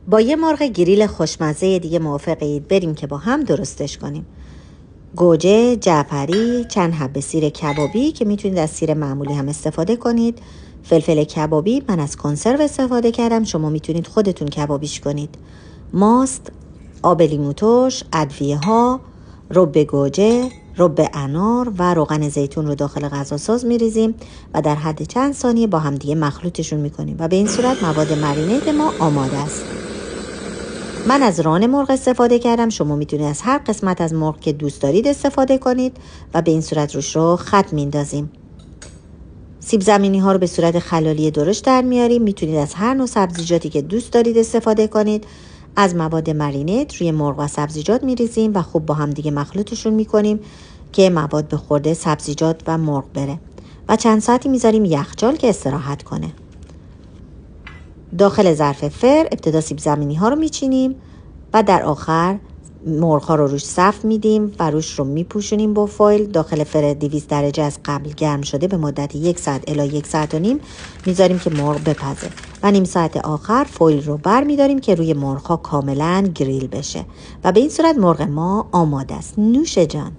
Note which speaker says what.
Speaker 1: با یه مرغ گریل خوشمزه دیگه موافقید بریم که با هم درستش کنیم. گوجه، جعفری، چند حبه سیر کبابی که میتونید از سیر معمولی هم استفاده کنید. فلفل کبابی، من از کنسرو استفاده کردم، شما میتونید خودتون کبابیش کنید. ماست، آب لیمو ترش، ادویه ها، رب گوجه، رب انار و روغن زیتون رو داخل غذاساز میریزیم و در حد چند ثانیه با هم دیگه مخلوطشون میکنیم و به این صورت مواد مرینیت ما آماده است. من از ران مرغ استفاده کردم، شما میتونید از هر قسمت از مرغ که دوست دارید استفاده کنید و به این صورت روش رو خط میندازیم. سیب زمینی ها رو به صورت خلالی درشت در میاریم. میتونید از هر نوع سبزیجاتی که دوست دارید استفاده کنید. از مواد مرینیت روی مرغ و سبزیجات میریزیم و خوب با هم دیگه مخلوطشون میکنیم که مواد به خورده سبزیجات و مرغ بره و چند ساعتی میذاریم یخچال که استراحت کنه. داخل ظرف فر ابتدا سیب زمینی ها رو میچینیم و در آخر مرغ ها رو روش صف میدیم و روش رو میپوشونیم با فویل. داخل فر 200 درجه از قبل گرم شده به مدت 1 ساعت الی 1 ساعت و نیم میذاریم که مرغ بپزه و نیم ساعت آخر فویل رو بر میداریم که روی مرغ ها کاملا گریل بشه و به این صورت مرغ ما آماده است. نوش جان.